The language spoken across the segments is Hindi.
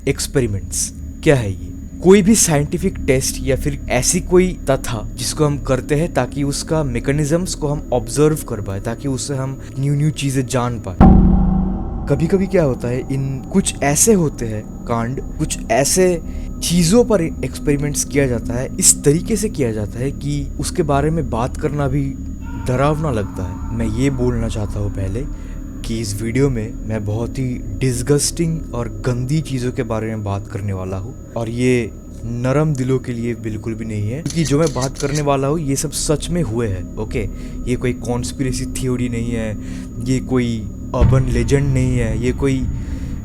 एक्सपेरिमेंट्स क्या है ये? कोई भी साइंटिफिक टेस्ट या फिर ऐसी कोई तथ्य जिसको हम करते हैं ताकि उसका मैकेनिज्म्स को हम ऑब्जर्व कर पाए, ताकि उससे हम न्यू चीजें जान पाए। कभी कभी क्या होता है, इन कुछ ऐसे होते हैं कांड, कुछ ऐसे चीजों पर एक्सपेरिमेंट्स किया जाता है, इस तरीके से किया जाता है कि उसके बारे में बात करना भी डरावना लगता है। मैं ये बोलना चाहता हूँ पहले कि इस वीडियो में मैं बहुत ही डिस्गस्टिंग और गंदी चीज़ों के बारे में बात करने वाला हूँ, और ये नरम दिलों के लिए बिल्कुल भी नहीं है, क्योंकि जो मैं बात करने वाला हूँ ये सब सच में हुए हैं। ओके, ये कोई कॉन्स्पिरेसी थ्योरी नहीं है, ये कोई अर्बन लेजेंड नहीं है, ये कोई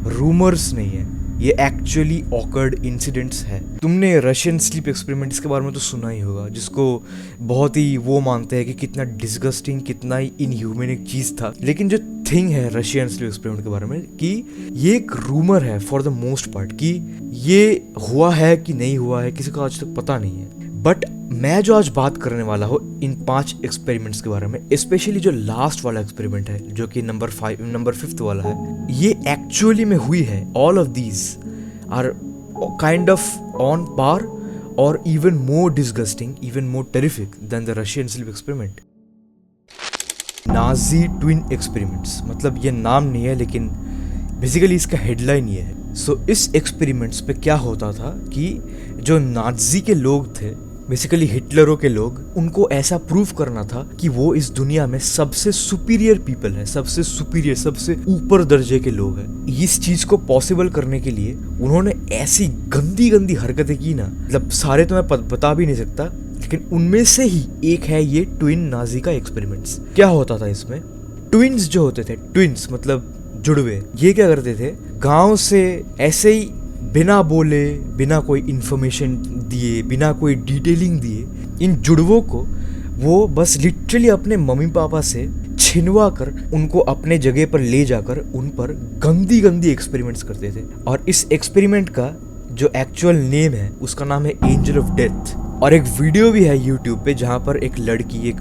रूमर्स नहीं है, ये एक्चुअली ऑकर्ड इंसिडेंट्स है। तुमने रशियन स्लीप एक्सपेरिमेंट्स के बारे में तो सुना ही होगा, जिसको बहुत ही वो मानते हैं कि कितना डिस्गस्टिंग, कितना ही इनह्यूमैनिक चीज़ था। लेकिन जो थिंग है रशियन स्लीप एक्सपेरिमेंट के बारे में कि ये एक रूमर है फॉर द मोस्ट पार्ट, कि ये हुआ है कि नहीं हुआ है किसी को आज तक पता नहीं है। बट मैं जो आज बात करने वाला हूँ इन 5 एक्सपेरिमेंट्स के बारे में, स्पेशली जो लास्ट वाला एक्सपेरिमेंट है जो कि नंबर 5 वाला है, ये एक्चुअली में हुई है। All of these are kind of on par और even more disgusting, even more terrific than the Russian sleep experiment. Nazi twin experiments, मतलब ये नाम नहीं है लेकिन बेसिकली इसका हेडलाइन ये है। सो इस एक्सपेरिमेंट्स पे क्या होता था कि जो नाजी के लोग थे, बेसिकली हिटलरों के लोग, उनको ऐसा प्रूव करना था कि वो इस दुनिया में सबसे सुपीरियर पीपल है, सबसे सुपीरियर, सबसे ऊपर दर्जे के लोग हैं। इस चीज को पॉसिबल करने के लिए उन्होंने ऐसी गंदी गंदी हरकतें की ना, मतलब सारे तो मैं बता भी नहीं सकता, लेकिन उनमें से ही एक है ये ट्विन नाजी का एक्सपेरिमेंट्स। क्या होता था इसमें, ट्विन्स जो होते थे, ट्विन्स मतलब जुड़वे, ये क्या करते थे, गांव से ऐसे ही बिना बोले, बिना कोई इन्फॉर्मेशन दिए, बिना कोई डिटेलिंग दिए, इन जुड़वों को वो बस लिटरली अपने मम्मी पापा से छिनवा कर उनको अपने जगह पर ले जाकर उन पर गंदी गंदी एक्सपेरिमेंट्स करते थे। और इस एक्सपेरिमेंट का जो एक्चुअल नेम है उसका नाम है एंजल ऑफ डेथ। और एक वीडियो भी है यूट्यूब पे जहाँ पर एक लड़की, एक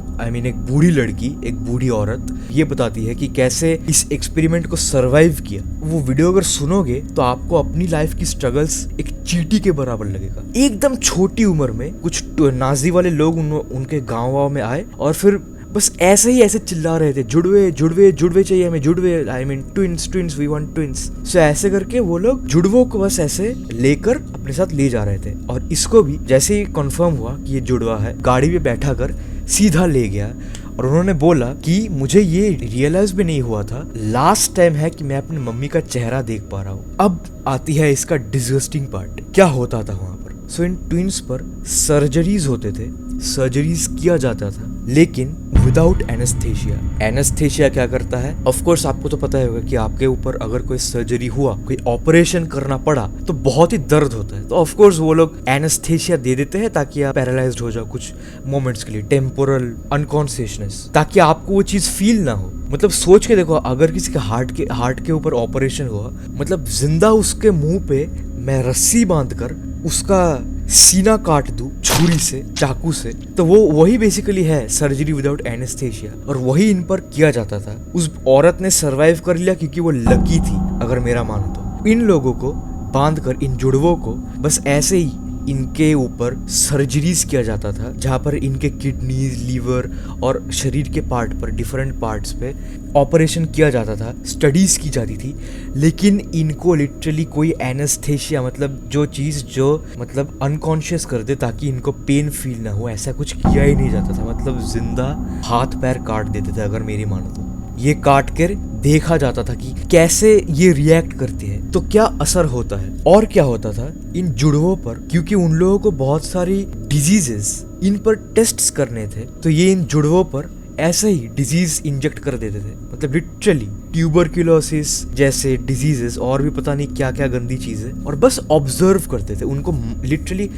बूढ़ी लड़की, एक बूढ़ी औरत ये बताती है कि कैसे इस एक्सपेरिमेंट को सरवाइव किया। वो वीडियो अगर सुनोगे तो आपको अपनी लाइफ की स्ट्रगल्स एक चींटी के बराबर लगेगा। एकदम छोटी उम्र में कुछ नाजी वाले लोग उनके गाँव में आए और फिर बस ऐसे चिल्ला रहे थे, जुड़वे जुड़वे जुड़वे चाहिए हमें, जुड़वे, I mean twins twins, we want twins. So ऐसे करके वो लोग जुड़वों को बस ऐसे लेकर अपने साथ ले जा रहे थे। और इसको भी जैसे ही कंफर्म हुआ कि ये जुड़वा है, गाड़ी में बैठा कर सीधा ले गया। और उन्होंने बोला कि मुझे ये रियलाइज भी नहीं हुआ था लास्ट टाइम है कि मैं अपनी मम्मी का चेहरा देख पा रहा हूँ। अब आती है इसका डिस्गस्टिंग पार्ट, क्या होता था वहां पर। सो इन ट्विन्स पर सर्जरीज होते थे, सर्जरीज किया जाता था, लेकिन विदाउट एनेस्थेशिया। एनेस्थेशिया क्या करता है, ऑफ कोर्स आपको तो पता होगा कि आपके ऊपर अगर कोई सर्जरी हुआ, कोई ऑपरेशन करना पड़ा तो बहुत ही दर्द होता है। तो ऑफ कोर्स वो लोग एनेस्थेशिया दे देते हैं ताकि आप पैरालाइज्ड हो जाओ कुछ मोमेंट्स के लिए, टेम्पोरल अनकॉन्शियसनेस, ताकि आपको वो चीज फील ना हो। मतलब सोच के देखो, अगर किसी के हार्ट के ऊपर ऑपरेशन हुआ, मतलब जिंदा उसके मुंह पे मैं रस्सी बांधकर उसका सीना काट दूं छुरी से, चाकू से, तो वो वही बेसिकली है सर्जरी विदाउट एनेस्थेशिया। और वही इन पर किया जाता था। उस औरत ने सरवाइव कर लिया क्योंकि वो लकी थी, अगर मेरा मानो तो। इन लोगों को बांधकर, इन जुड़वों को बस ऐसे ही इनके ऊपर सर्जरीज किया जाता था, जहाँ पर इनके किडनीज, लीवर और शरीर के पार्ट पर, डिफरेंट पार्ट्स पे ऑपरेशन किया जाता था, स्टडीज की जाती थी। लेकिन इनको लिटरली कोई एनेस्थेशिया, मतलब जो चीज़ जो मतलब अनकॉन्शियस कर दे ताकि इनको पेन फील ना हो, ऐसा कुछ किया ही नहीं जाता था। मतलब जिंदा हाथ पैर काट देते थे, अगर मेरी मानो तो। ये काट कर देखा जाता था कि कैसे ये रिएक्ट करते हैं, तो क्या असर होता है। और क्या होता था इन जुड़वों पर, क्योंकि उन लोगों को बहुत सारी डिजीजेस इन पर टेस्ट्स करने थे, तो ये इन जुड़वों पर ऐसे ही डिजीज इंजेक्ट कर देते थे। मतलब लिटरली ट्यूबरक्यूलोसिस जैसे डिजीजेस और भी पता नहीं क्या क्या गंदी चीजें, और बस ऑब्जर्व करते थे, उनको लिटरली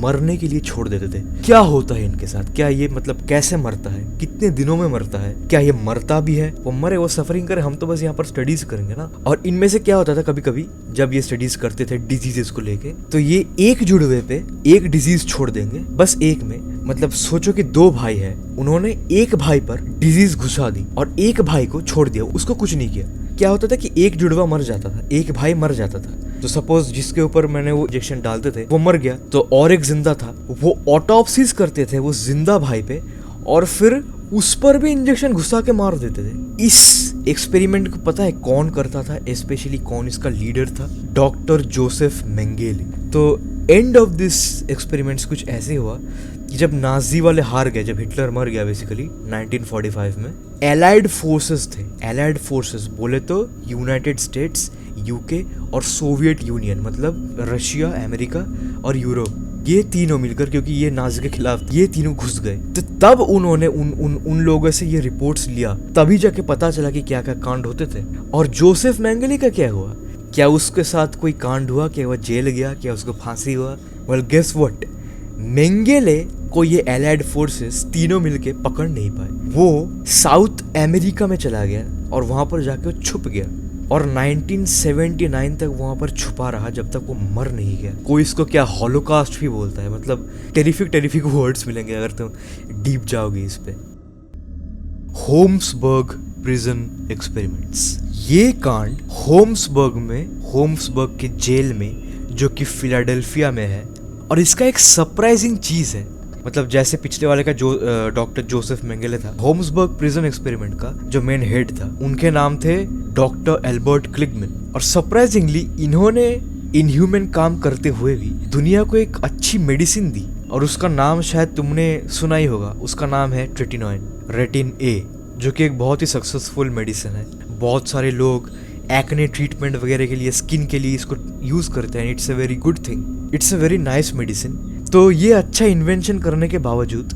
मरने के लिए छोड़ देते थे। क्या होता है इनके साथ, क्या ये मतलब कैसे मरता है, कितने दिनों में मरता है, क्या ये मरता भी है, वो मरे, वो सफरिंग करे, हम तो बस यहाँ पर स्टडीज करेंगे ना। और इनमें से क्या होता था, कभी कभी जब ये स्टडीज करते थे डिजीजेस को लेके, तो ये एक जुड़वे पे एक डिजीज छोड़ देंगे, बस एक में। मतलब सोचो कि 2 भाई है, उन्होंने एक भाई पर डिजीज घुसा दी और एक भाई को छोड़ दिया, उसको कुछ नहीं किया। क्या होता था कि एक जुड़वा मर जाता था, एक भाई मर जाता था, तो सपोज जिसके ऊपर मैंने वो इंजेक्शन डालते थे वो मर गया, तो और एक जिंदा था, वो ऑटोप्सीज करते थे वो जिंदा भाई पे और फिर उस पर भी इंजेक्शन घुसा के मार देते थे। इस एक्सपेरिमेंट को पता है कौन करता था, स्पेशली कौन इसका लीडर था? Doctor Joseph Mengele. तो एंड ऑफ दिस एक्सपेरिमेंट्स कुछ ऐसे हुआ कि जब नाजी वाले हार गए, जब हिटलर मर गया बेसिकली 1945 में, एलाइड फोर्सेस थे, एलाइड फोर्सेस बोले तो यूनाइटेड स्टेट्स, यूके और सोवियत यूनियन, मतलब रशिया, अमेरिका और यूरोप, ये तीनों मिलकर, क्योंकि ये नाजी के खिलाफ, ये तीनों घुस गए। तो तब उन्होंने उन लोगों से ये रिपोर्ट्स लिया, तभी जाके पता चला कि क्या क्या कांड होते थे। और जोसेफ मेंगेले का क्या हुआ? क्या उसके साथ कोई कांड हुआ? क्या वह जेल गया? क्या उसको फांसी हुआ? वेल गेस व्हाट, मेंगेले को ये एलाइड फोर्सेस तीनों मिलके पकड़ नहीं पाए। वो साउथ अमेरिका में चला गया और वहां पर जाके वो छुप गया और 1979 तक वहां पर छुपा रहा, जब तक वो मर नहीं गया। कोई इसको क्या हॉलोकास्ट भी बोलता है, मतलब टेरिफिक वर्ड्स मिलेंगे अगर तुम डीप जाओगे इस पे। होम्सबर्ग प्रिजन एक्सपेरिमेंट्स, ये कांड होम्सबर्ग के जेल में, जो कि फिलाडेल्फिया में है। और इसका एक सरप्राइजिंग चीज है, मतलब जैसे पिछले वाले का जो डॉक्टर जोसेफ मेंगेले था, होम्सबर्ग प्रिजन एक्सपेरिमेंट का जो मेन हेड था, उनके नाम थे डॉक्टर एल्बर्ट क्लिगमैन। और सरप्राइजिंगली इन्होंने इनह्यूमन काम करते हुए भी दुनिया को एक अच्छी मेडिसिन दी, और उसका नाम शायद तुमने सुना ही होगा। उसका नाम है ट्रेटिनोइन, रेटिन ए, जो कि एक बहुत ही सक्सेसफुल मेडिसिन है। बहुत सारे लोग एक्ने ट्रीटमेंट वगैरह के लिए, स्किन के लिए इसको यूज करते हैं। It's a very good thing, it's a very nice medicine. तो ये अच्छा इन्वेंशन करने के बावजूद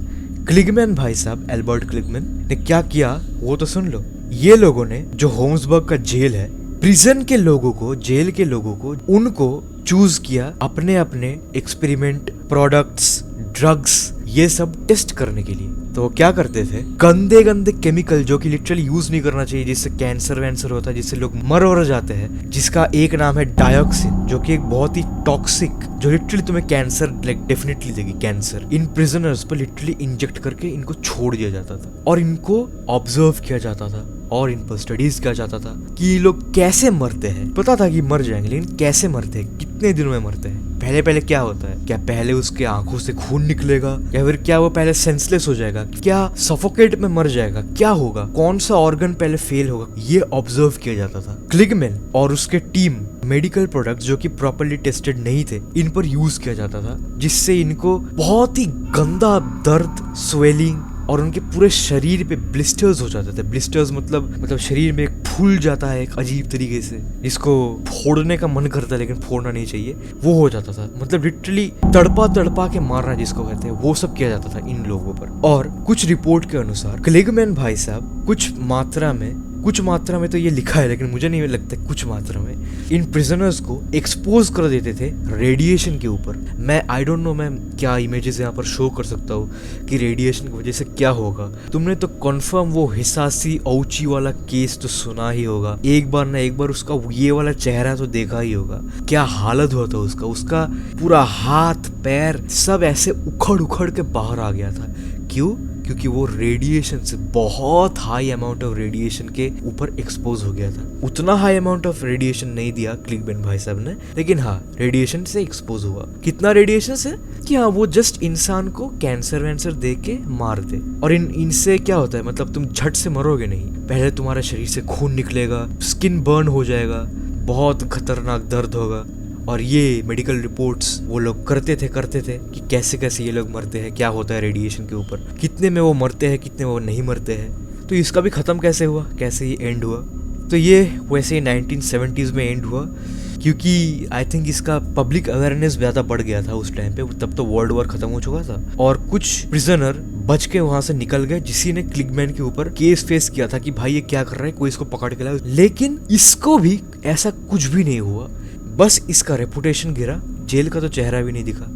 क्लिगमैन भाई साहब, एल्बर्ट क्लिगमैन ने क्या किया वो तो सुन लो। ये लोगों ने, जो होम्सबर्ग का जेल है, प्रिजन के लोगों को, जेल के लोगों को, उनको चूज किया अपने अपने एक्सपेरिमेंट, प्रोडक्ट्स, ड्रग्स, ये सब टेस्ट करने के लिए। तो क्या करते थे, गंदे गंदे केमिकल जो कि लिटरली यूज नहीं करना चाहिए, जिससे कैंसर वैंसर होता है, जिससे लोग मर जाते हैं, जिसका एक नाम है डायोक्सिन, जो कि एक बहुत ही टॉक्सिक, जो लिटरली तुम्हें कैंसर डेफिनेटली देगी कैंसर। इन प्रिजनर्स पर लिटरली इंजेक्ट करके इनको छोड़ दिया जाता था और इनको ऑब्जर्व किया जाता था और इन पर स्टडीज किया जाता था कि ये लोग कैसे मरते हैं। पता था कि मर जाएंगे, लेकिन कैसे मरते हैं, कितने दिनों में मरते हैं, पहले क्या होता है, क्या पहले उसके आंखों से खून निकलेगा, या फिर क्या वो पहले सेंसलेस हो जाएगा, क्या सफोकेट में मर जाएगा, क्या होगा, कौन सा ऑर्गन पहले फेल होगा, ये ऑब्जर्व किया जाता था। क्लिगमैन और उसके टीम मेडिकल प्रोडक्ट्स जो कि प्रॉपर्ली टेस्टेड नहीं थे, इन पर यूज किया जाता था, जिससे इनको बहुत ही गंदा दर्द, स्वेलिंग और उनके पूरे शरीर पे ब्लिस्टर्स हो जाते थे। ब्लिस्टर्स मतलब शरीर में एक फूल जाता है एक अजीब तरीके से, जिसको फोड़ने का मन करता है लेकिन फोड़ना नहीं चाहिए, वो हो जाता था। मतलब लिटरली तड़पा के मारना जिसको कहते हैं, वो सब किया जाता था इन लोगों पर। और कुछ रिपोर्ट के अनुसार क्लिगमैन भाई साहब कुछ मात्रा में तो ये लिखा है, लेकिन मुझे नहीं लगता कुछ मात्रा में इन प्रिजनर्स को एक्सपोज कर देते थे रेडिएशन के ऊपर। आई डोंट नो मैं क्या इमेजेस यहाँ पर शो कर सकता हूँ कि रेडिएशन की वजह से क्या होगा। तुमने तो कंफर्म वो हिसासी औची वाला केस तो सुना ही होगा, एक बार उसका ये वाला चेहरा तो देखा ही होगा, क्या हालत हुआ था उसका पूरा हाथ पैर सब ऐसे उखड़ के बाहर आ गया था। क्यों? क्योंकि वो रेडिएशन से, बहुत हाई अमाउंट ऑफ रेडिएशन के ऊपर एक्सपोज हो गया था। उतना हाई अमाउंट ऑफ रेडिएशन नहीं दिया क्लिगमैन भाई साहब ने, लेकिन हाँ रेडिएशन से एक्सपोज हुआ। कितना रेडिएशन से कि हाँ वो जस्ट इंसान को कैंसर वैंसर दे के मार दे। और इनसे क्या होता है, मतलब तुम झट से मरोगे नहीं, पहले तुम्हारे शरीर से खून निकलेगा, स्किन बर्न हो जाएगा, बहुत खतरनाक दर्द होगा। और ये मेडिकल रिपोर्ट्स वो लोग करते थे कि कैसे ये लोग मरते हैं, क्या होता है रेडिएशन के ऊपर, कितने में वो मरते हैं, कितने में वो नहीं मरते हैं। तो इसका भी ख़त्म कैसे हुआ, कैसे ये एंड हुआ। तो ये वैसे ही 1970s में एंड हुआ, क्योंकि आई थिंक इसका पब्लिक अवेयरनेस ज़्यादा बढ़ गया था उस टाइम पे। तब तो वर्ल्ड वॉर ख़त्म हो चुका था और कुछ प्रिजनर बच के वहां से निकल गए, जिसी ने क्लिगमैन के ऊपर केस फेस किया था कि भाई ये क्या कर रहा है, कोई इसको पकड़ के लाओ। लेकिन इसको भी ऐसा कुछ भी नहीं हुआ, बस इसका रेपुटेशन गिरा, जेल का तो चेहरा भी नहीं दिखा।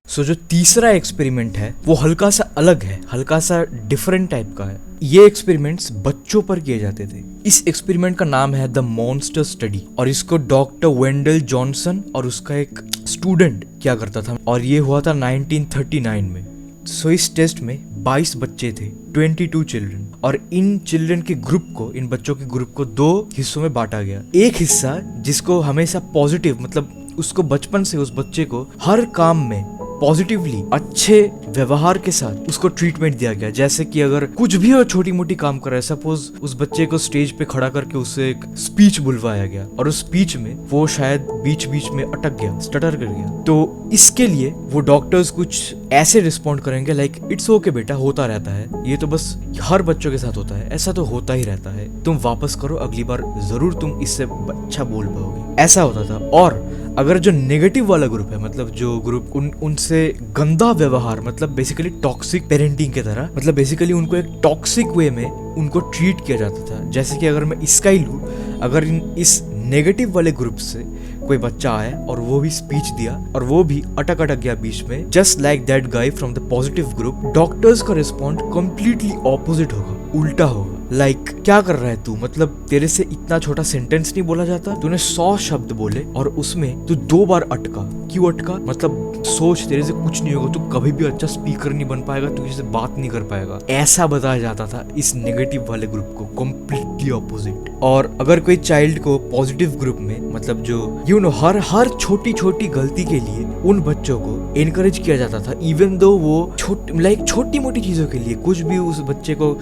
सो जो तीसरा एक्सपेरिमेंट है वो हल्का सा अलग है, हल्का सा डिफरेंट टाइप का है। ये एक्सपेरिमेंट्स बच्चों पर किए जाते थे। इस एक्सपेरिमेंट का नाम है द मॉन्स्टर स्टडी और इसको डॉक्टर वेंडल जॉनसन और उसका एक स्टूडेंट क्या करता था, और ये हुआ था 1939 में। सो इस टेस्ट में 22 बच्चे थे, 22 चिल्ड्रन। और इन चिल्ड्रन के ग्रुप को, इन बच्चों के ग्रुप को 2 हिस्सों में बांटा गया। एक हिस्सा जिसको हमेशा पॉजिटिव, मतलब उसको बचपन से उस बच्चे को हर काम में पॉजिटिवली अच्छे व्यवहार के साथ उसको ट्रीटमेंट दिया गया। जैसे कि अगर कुछ भी और छोटी मोटी काम कर रहा है, सपोज उस बच्चे को स्टेज पे खड़ा करके उससे एक स्पीच बुलवाया गया और उस स्पीच में वो शायद बीच बीच में अटक गया, स्टटर कर गया, तो इसके लिए वो डॉक्टर्स कुछ ऐसे रिस्पॉन्ड करेंगे लाइक इट्स ओके बेटा, होता रहता है, ये तो बस हर बच्चों के साथ होता है, ऐसा तो होता ही रहता है, तुम वापस करो, अगली बार जरूर तुम इससे अच्छा बोल पाओगे, ऐसा होता था। और अगर जो नेगेटिव वाला ग्रुप है, मतलब जो ग्रुप उनसे गंदा व्यवहार, मतलब बेसिकली टॉक्सिक पेरेंटिंग की तरह, मतलब बेसिकली उनको एक टॉक्सिक वे में उनको ट्रीट किया जाता था। जैसे कि अगर मैं इसका ही लूं, अगर इस नेगेटिव वाले ग्रुप से कोई बच्चा आया और वो भी स्पीच दिया और वो भी अटक गया बीच में, just like that guy from the positive group, doctors का रिस्पॉन्ड कंप्लीटली ऑपोजिट होगा, उल्टा होगा। लाइक क्या कर रहा है तू, मतलब तेरे से इतना छोटा सेंटेंस नहीं बोला जाता, तूने 100 शब्द बोले और उसमें तू 2 बार अटका, क्यों अटका, मतलब सोच, तेरे से कुछ नहीं होगा, तू कभी भी अच्छा स्पीकर नहीं बन पाएगा, तू किसी से बात नहीं कर पाएगा, ऐसा बताया जाता था इस नेगेटिव वाले ग्रुप को, कंप्लीटली ऑपोजिट। और अगर कोई चाइल्ड को पॉजिटिव ग्रुप में, मतलब जो हर छोटी छोटी गलती के लिए उन बच्चों को एनकरेज किया जाता था, इवन दो वो छोटी मोटी चीजों के लिए कुछ भी उस बच्चे को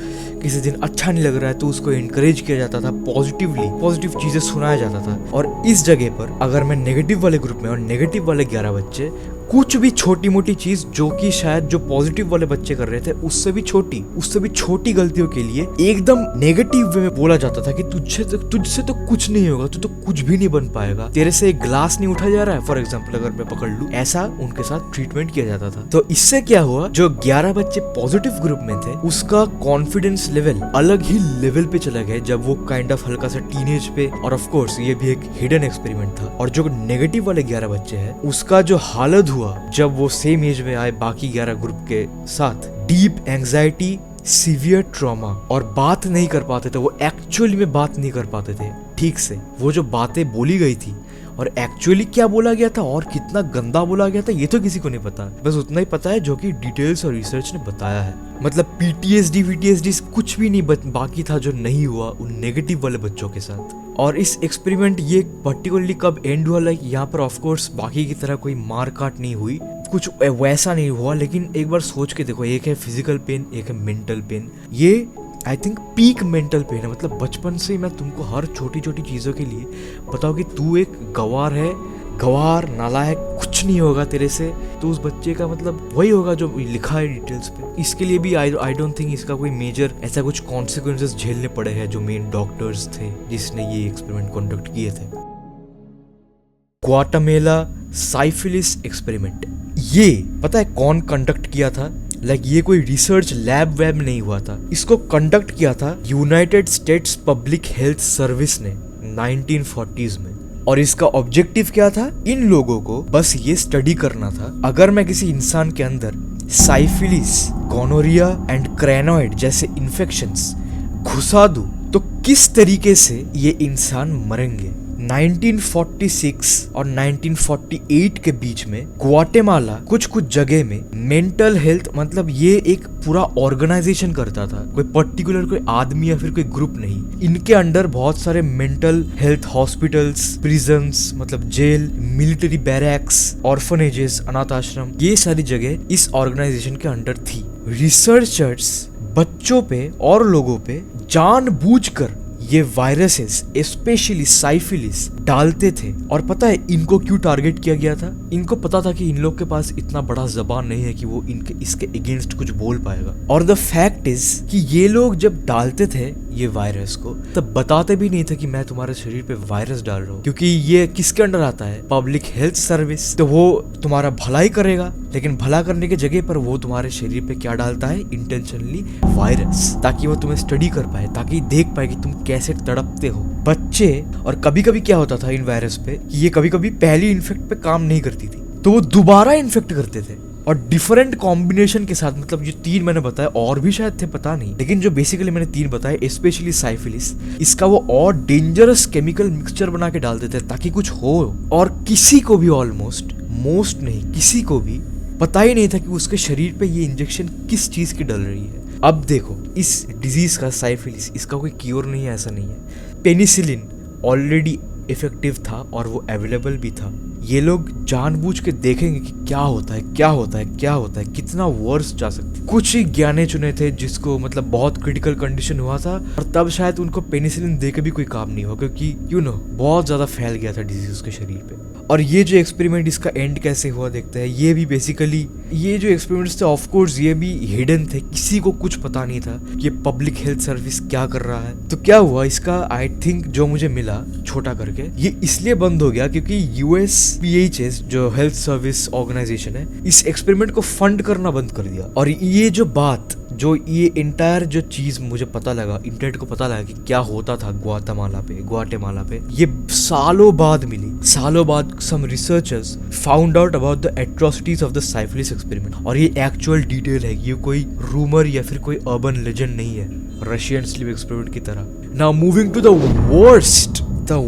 किसी दिन अच्छा नहीं लग रहा है तो उसको एनकरेज किया जाता था, पॉजिटिव चीजें सुनाया जाता था। और इस जगह पर अगर मैं नेगेटिव वाले ग्रुप में और नेगेटिव वाले 11 बच्चे कुछ भी छोटी मोटी चीज जो कि शायद जो पॉजिटिव वाले बच्चे कर रहे थे उससे भी छोटी गलतियों के लिए एकदम नेगेटिव वे में बोला जाता था कि तुझसे तो कुछ नहीं होगा, तू तो कुछ भी नहीं बन पाएगा, तेरे से एक ग्लास नहीं उठा जा रहा है, फॉर एग्जाम्पल अगर मैं पकड़ लूं, ऐसा उनके साथ ट्रीटमेंट किया जाता था। तो इससे क्या हुआ, जो 11 बच्चे पॉजिटिव ग्रुप में थे उसका कॉन्फिडेंस लेवल अलग ही लेवल पे चला गया जब वो काइंड ऑफ हल्का सा टीनेज पे, और ऑफ कोर्स ये भी एक हिडन एक्सपेरिमेंट था। और जो नेगेटिव वाले 11 बच्चे हैं उसका जो हालत हुआ जब वो सेम एज में आए बाकी 11 ग्रुप के साथ, डीप एंजाइटी, सीवियर ट्रॉमा, और बात नहीं कर पाते थे, वो एक्चुअली में बात नहीं कर पाते थे ठीक से, वो जो बातें बोली गई थी और एक्चुअली क्या बोला गया था और कितना गंदा बोला गया था ये तो किसी को नहीं पता, बस उतना ही पता है जो कि डिटेल्स और रिसर्च ने बताया है। मतलब PTSD कुछ भी नहीं बाकी था जो नहीं हुआ उन नेगेटिव वाले बच्चों के साथ। और इस एक्सपेरिमेंट ये पर्टिकुलरली कब एंड हुआ, लाइक यहाँ पर ऑफ कोर्स बाकी की तरह कोई मार काट नहीं हुई, कुछ वैसा नहीं हुआ, लेकिन एक बार सोच के देखो, एक है फिजिकल पेन, एक है मेंटल पेन। ये I think peak mental pen है, मतलब बचपन से मैं तुमको हर छोटी छोटी चीज़ों के लिए बताओ कि तू एक गवार नालायक, कुछ नहीं होगा तेरे से, तो उस बच्चे का मतलब वही होगा जो लिखा है डिटेल्स पे। इसके लिए भी आई डोंट थिंक इसका कोई मेजर ऐसा कुछ कॉन्सिक्वेंसेस झेलने पड़े हैं जो मेन डॉक्टर्स थे जिसने ये एक्सपेरिमेंट कंडक्ट किए थे। ग्वाटेमाला साइफिलिस एक्सपेरिमेंट, ये पता है कौन कंडक्ट किया था? लाइक ये कोई रिसर्च लैब नहीं हुआ था, इसको कंडक्ट किया था United states public health service ने 1940s में। और इसका ऑब्जेक्टिव क्या था? इन लोगों को बस ये स्टडी करना था, अगर मैं किसी इंसान के अंदर साइफिलिस, गोनोरिया एंड क्रेनोइड जैसे इन्फेक्शंस घुसा दूं तो किस तरीके से ये इंसान मरेंगे। 1946 और 1948 के बीच में ग्वाटेमाला कुछ जगह में मेंटल हेल्थ, मतलब ये एक पूरा ऑर्गेनाइजेशन करता था, कोई पर्टिकुलर कोई आदमी या फिर कोई ग्रुप नहीं। इनके अंडर बहुत सारे मेंटल हेल्थ हॉस्पिटल्स, प्रिजन्स मतलब जेल, मिलिट्री बैरक्स, ऑर्फनेजेस, अनाथ आश्रम, ये सारी जगह इस ऑर्गेनाइजेशन के अंडर थी। रिसर्चर्स बच्चों पे और लोगों पे जानबूझकर ये वायरसेस स्पेशली साइफिलिस डालते थे। और पता है इनको क्यों टारगेट किया गया था? इनको पता था कि इन लोग के पास इतना बड़ा जबान नहीं है कि वो इसके अगेंस्ट कुछ बोल पाएगा। और द फैक्ट इज कि ये लोग जब डालते थे ये वायरस को तब बताते भी नहीं थे कि मैं तुम्हारे शरीर पे वायरस डाल रहा हूँ, क्योंकि ये किसके अंडर आता है? Public health service. तो वो तुम्हारा भलाई करेगा, लेकिन भला करने की जगह पर वो तुम्हारे शरीर पे क्या डालता है? इंटेंशनली वायरस, ताकि वो तुम्हें स्टडी कर पाए, ताकि देख पाए कि तुम कैसे तड़पते हो बच्चे। और कभी कभी क्या होता था इन वायरस पे कि ये कभी कभी पहली इन्फेक्ट पे काम नहीं करती थी तो वो दोबारा इन्फेक्ट करते थे, और डिफरेंट कॉम्बिनेशन के साथ। मतलब जो 3 मैंने बताया, और भी शायद थे पता नहीं, लेकिन जो बेसिकली मैंने 3 बताए स्पेशली साइफिलिस, इसका वो और डेंजरस केमिकल मिक्सचर बना के डालते थे ताकि कुछ हो। और किसी को भी ऑलमोस्ट, मोस्ट नहीं, किसी को भी पता ही नहीं था कि उसके शरीर पे ये इंजेक्शन किस चीज़ की डल रही है। अब देखो, इस डिजीज़ का साइफिलिस, इसका कोई क्योर नहीं है, ऐसा नहीं है। पेनिसिलिन ऑलरेडी इफेक्टिव था और वो अवेलेबल भी था। ये लोग जानबूझ के देखेंगे कि क्या होता है, क्या होता है, क्या होता है, कितना वर्स जा सकता है। कुछ ही ज्ञाने चुने थे जिसको मतलब बहुत क्रिटिकल कंडीशन हुआ था, और तब शायद उनको पेनिसिलिन दे के भी कोई काम नहीं हुआ, क्योंकि बहुत ज्यादा फैल गया था डिजीज उसके शरीर पे। और ये जो एक्सपेरिमेंट, इसका एंड कैसे हुआ देखते हैं। ये भी बेसिकली, ये जो एक्सपेरिमेंट्स थे ऑफ कोर्स ये भी हिडन थे, किसी को कुछ पता नहीं था ये पब्लिक हेल्थ सर्विस क्या कर रहा है। तो क्या हुआ इसका, आई थिंक जो मुझे मिला छोटा करके, ये इसलिए बंद हो गया क्योंकि USPHS जो हेल्थ सर्विस ऑर्गेनाइजेशन है, इस एक्सपेरिमेंट को फंड करना बंद कर दिया। और ये जो बात, जो ये इंटायर जो चीज मुझे पता लगा, इंटरनेट को पता लगा कि क्या होता था ग्वाटेमाला पे, ये सालों बाद मिली। सालों बाद some researchers found out about the atrocities of the syphilis experiment, और ये एक्चुअल डिटेल है, ये कोई रूमर या फिर कोई अर्बन लेजेंड नहीं है रशियन स्लीप एक्सपेरिमेंट की तरह। Now moving to the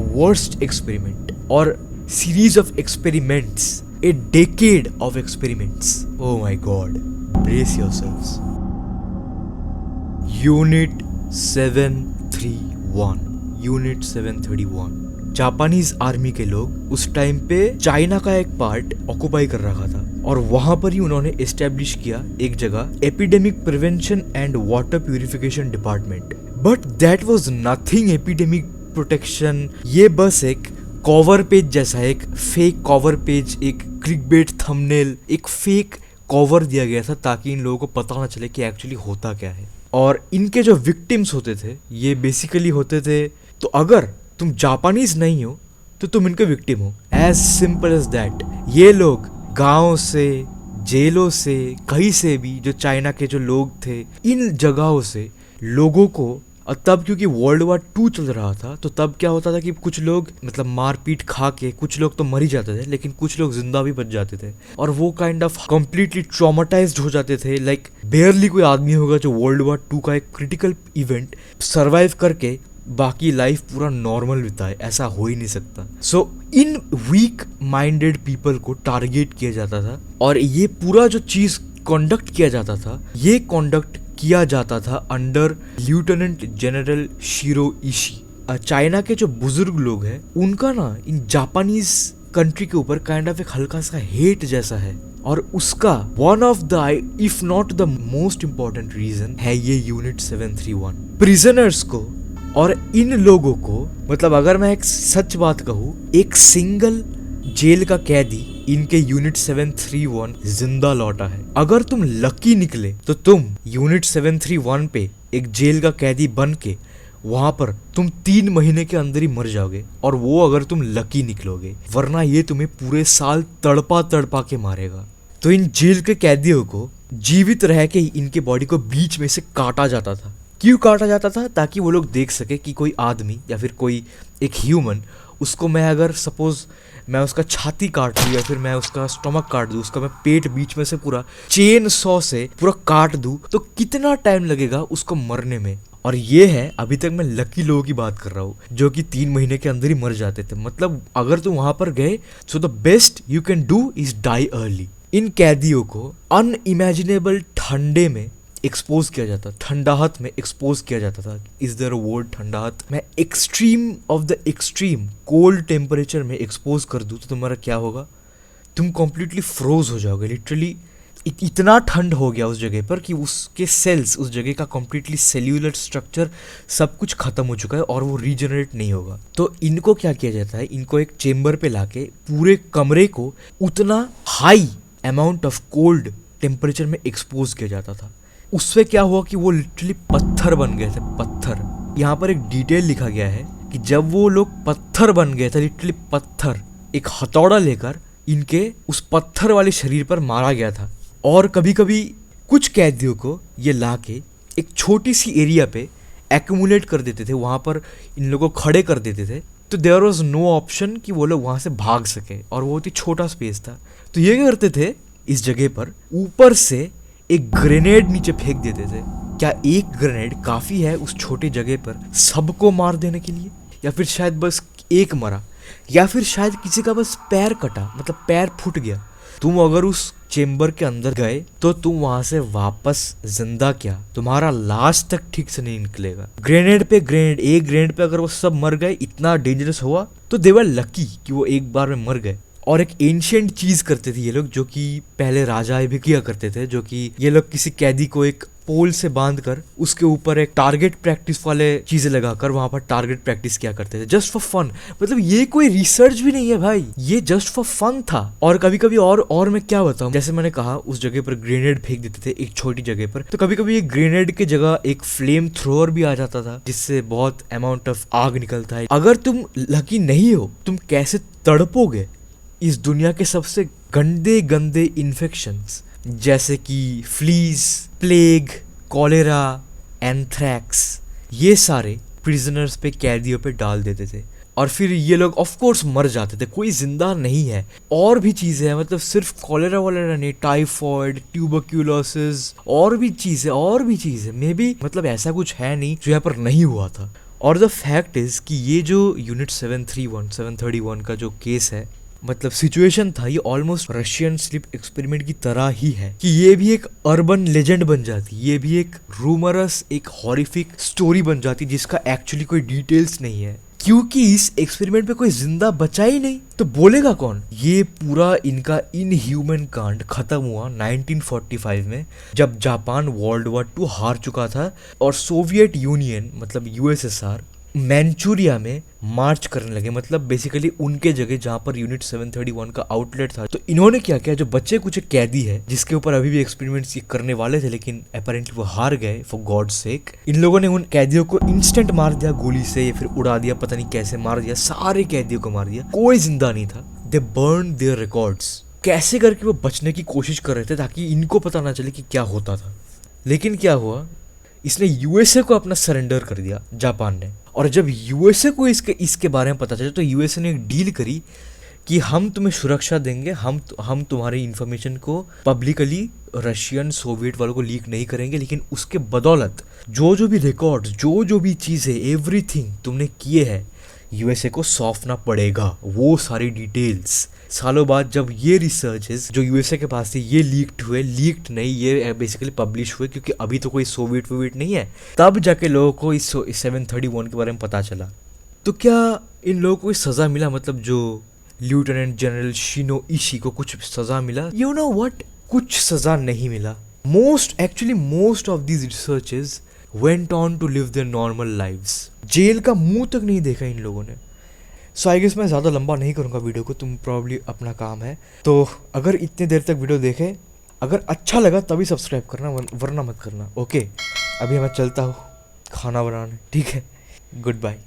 worst experiment और series of experiments, a decade of experiments. Oh my god, brace yourselves. Unit 731, Unit 731। Japanese army के लोग उस टाइम पे चाइना का एक पार्ट ऑक्युपाई कर रखा था, और वहां पर ही उन्होंने एस्टेब्लिश किया एक जगह epidemic prevention and water purification department. But that was nothing epidemic protection. ये बस एक कवर पेज जैसा, एक फेक कवर पेज, एक क्लिकबेट थंबनेल, एक फेक कवर दिया गया था ताकि इन लोगों को पता ना चले कि एक्चुअली होता क्या है। और इनके जो विक्टिम्स होते थे ये बेसिकली होते थे, तो अगर तुम जापानीज नहीं हो तो तुम इनके विक्टिम हो, एज सिंपल एज दैट। ये लोग गांव से, जेलों से, कहीं से भी, जो चाइना के जो लोग थे, इन जगहों से लोगों को, और तब क्योंकि वर्ल्ड वॉर 2 चल रहा था, तो तब क्या होता था कि कुछ लोग मतलब मारपीट खा के, कुछ लोग तो मर ही जाते थे, लेकिन कुछ लोग जिंदा भी बच जाते थे, और वो काइंड ऑफ कंप्लीटली ट्रॉमाटाइज्ड हो जाते थे। लाइक बेयरली कोई आदमी होगा जो वर्ल्ड वॉर 2 का एक क्रिटिकल इवेंट सरवाइव करके बाकी लाइफ पूरा नॉर्मल बिताए, ऐसा हो ही नहीं सकता। सो इन वीक माइंडेड पीपल को टारगेट किया जाता था, और ये पूरा जो चीज कंडक्ट किया जाता था, ये कंडक्ट किया जाता था अंडर लेफ्टिनेंट जनरल शिरो इशी। चाइना के जो बुजुर्ग लोग हैं उनका ना इन जापानीज कंट्री के ऊपर काइंड ऑफ एक हल्का सा हेट जैसा है, और उसका one of the if not the most important reason है ये यूनिट 731। प्रिजनर्स को और इन लोगों को, मतलब अगर मैं एक सच बात कहूँ, एक सिंगल जेल का कैदी इनके यूनिट 731 जिंदा लौटा है। अगर तुम लकी निकले तो तुम यूनिट 731 पे एक जेल का कैदी बन के वहां पर तुम 3 महीने के अंदर ही मर जाओगे, और वो अगर तुम लकी निकलोगे, वरना ये तुम्हें पूरे साल तड़पा तड़पा के मारेगा। तो इन जेल के कैदियों को जीवित रह के इनके बॉडी को बीच में से काटा जाता था। क्यों काटा जाता था? ताकि वो लोग देख सके कि कोई आदमी या फिर कोई एक ह्यूमन, उसको मैं अगर सपोज मैं उसका छाती काट दूँ या फिर मैं उसका स्टमक काट दूँ, उसका मैं पेट बीच में से पूरा चेन सॉ से पूरा काट दूँ, तो कितना टाइम लगेगा उसको मरने में। और ये है, अभी तक मैं लकी लोगों की बात कर रहा हूँ जो कि 3 महीने के अंदर ही मर जाते थे। मतलब अगर तुम वहां पर गए, so the best you can do is die early. इन कैदियों को अनइमेजिनेबल ठंडे में एक्सपोज किया जाता, ठंडाहट में एक्सपोज किया जाता था। इज देयर अ वर्ड ठंडाहट? मैं extreme of the extreme cold temperature में एक्सपोज कर दूं तो तुम्हारा क्या होगा? तुम कम्प्लीटली फ्रोज हो जाओगे। लिटरली इतना ठंड हो गया उस जगह पर कि उसके सेल्स, उस जगह का कम्प्लीटली सेल्यूलर स्ट्रक्चर सब कुछ खत्म हो चुका है और वो रीजनरेट नहीं होगा। तो इनको क्या किया जाता है, इनको एक चेम्बर पे लाके पूरे कमरे को उतना high amount of cold temperature में एक्सपोज किया जाता था। उससे क्या हुआ कि वो लिटरली पत्थर बन गए थे, पत्थर। यहाँ पर एक डिटेल लिखा गया है कि जब वो लोग पत्थर बन गए थे, लिटरली पत्थर, एक हथौड़ा लेकर इनके उस पत्थर वाले शरीर पर मारा गया था। और कभी कभी कुछ कैदियों को ये लाके एक छोटी सी एरिया पे एक्यूमुलेट कर देते थे, वहाँ पर इन लोगों को खड़े कर देते थे। तो देयर वॉज नो ऑप्शन कि वो लोग वहाँ से भाग सके, और वो बहुत ही छोटा स्पेस था। तो ये क्या करते थे, इस जगह पर ऊपर से एक ग्रेनेड नीचे फेंक देते थे। क्या एक ग्रेनेड काफी है उस छोटी जगह पर सबको मार देने के लिए? या फिर शायद बस एक मरा, या फिर शायद किसी का बस पैर कटा, मतलब पैर फूट गया। तुम अगर उस चेम्बर के अंदर गए तो तुम वहां से वापस जिंदा क्या, तुम्हारा लाश तक ठीक से नहीं निकलेगा। ग्रेनेड पे ग्रेनेड, एक ग्रेनेड पे अगर वो सब मर गए, इतना डेंजरस हुआ, तो दे वर लकी कि वो एक बार में मर गए। और एक एंशिएंट चीज करते थे ये लोग, जो कि पहले राजाएं भी किया करते थे, जो कि ये लोग किसी कैदी को एक पोल से बांधकर उसके ऊपर एक टारगेट प्रैक्टिस वाले चीजें लगाकर वहां पर टारगेट प्रैक्टिस किया करते थे, जस्ट फॉर फन। मतलब ये कोई रिसर्च भी नहीं है भाई, ये जस्ट फॉर फन था। और कभी कभी और मैं क्या बताऊं, जैसे मैंने कहा उस जगह पर ग्रेनेड फेंक देते थे एक छोटी जगह पर, तो कभी कभी एक ग्रेनेड की जगह एक फ्लेम थ्रोअर भी आ जाता था, जिससे बहुत अमाउंट ऑफ आग निकलता है। अगर तुम लकी नहीं हो, तुम कैसे तड़पोगे इस दुनिया के सबसे गंदे गंदे इन्फेक्शंस, जैसे कि फ्लीज, प्लेग, कॉलेरा, एंथ्रैक्स, ये सारे प्रिजनर्स पे, कैदियों पे डाल देते थे। और फिर ये लोग ऑफ कोर्स मर जाते थे, कोई जिंदा नहीं है। और भी चीजें हैं, मतलब सिर्फ कॉलेरा वॉलेरा नहीं, टाइफॉइड, ट्यूबरक्यूलोसिस, और भी चीजें मे बी, मतलब ऐसा कुछ है नहीं जो यहाँ पर नहीं हुआ था। और द फैक्ट इज कि ये जो यूनिट 731 का जो केस है, मतलब सिचुएशन था, ये ऑलमोस्ट रशियन स्लीप एक्सपेरिमेंट की तरह ही है, कि ये भी एक अर्बन लेजेंड बन जाती, ये भी एक रूमरस, एक हॉरिफिक स्टोरी बन जाती, जिसका एक्चुअली कोई डिटेल्स नहीं है, क्योंकि इस एक्सपेरिमेंट पे कोई जिंदा बचा ही नहीं, तो बोलेगा कौन। ये पूरा इनका इनह्यूमन कांड खत्म हुआ 1945 में, जब जापान वर्ल्ड वॉर 2 हार चुका था और सोवियत यूनियन मतलब यूएसएसआर मैंचूरिया में मार्च करने लगे, मतलब बेसिकली उनके जगह जहां पर यूनिट 731 का आउटलेट था। तो इन्होंने क्या किया, जो बच्चे कुछ कैदी है जिसके ऊपर अभी भी एक्सपेरिमेंट्स करने वाले थे, लेकिन अपेरेंटली वो हार गए फॉर गॉड सेक, इन लोगों ने उन कैदियों को इंस्टेंट मार दिया गोली से, या फिर उड़ा दिया, पता नहीं कैसे मार दिया, सारे कैदियों को मार दिया, कोई जिंदा नहीं था। दे बर्न देयर रिकॉर्ड्स, कैसे करके वो बचने की कोशिश कर रहे थे ताकि इनको पता ना चले कि क्या होता था। लेकिन क्या हुआ, इसने यूएसए को अपना सरेंडर कर दिया, जापान ने। और जब यूएसए को इसके बारे में पता चला, तो यूएसए ने एक डील करी कि हम तुम्हें सुरक्षा देंगे, हम तुम्हारी इन्फॉर्मेशन को पब्लिकली रशियन सोवियत वालों को लीक नहीं करेंगे, लेकिन उसके बदौलत जो भी रिकॉर्ड्स, जो भी चीज़ें, एवरीथिंग तुमने किए हैं, यूएसए को सौंपना पड़ेगा वो सारी डिटेल्स। सालों बाद जब ये रिसर्चेस जो यूएसए के पास थी, ये लीक्ड नहीं, ये बेसिकली पब्लिश हुए, क्योंकि अभी तो कोई सोवियत नहीं है, तब जाके लोगों को इस 731 के बारे में पता चला। तो क्या इन लोगों को सज़ा मिला, मतलब जो लेफ्टिनेंट जनरल शिनो इशी को कुछ सज़ा मिला? यू नो व्हाट, कुछ सज़ा नहीं मिला। Most of these researches went on to live their normal lives. Jail का मुंह तक नहीं देखा इन लोगों ने। सो आई गेस मैं ज़्यादा लंबा नहीं करूँगा वीडियो को, तुम प्रॉब्ली अपना काम है, तो अगर इतने देर तक वीडियो देखे, अगर अच्छा लगा तभी सब्सक्राइब करना, वरना मत करना। ओके, अभी मैं चलता हूँ खाना बनाने, ठीक है? Good bye.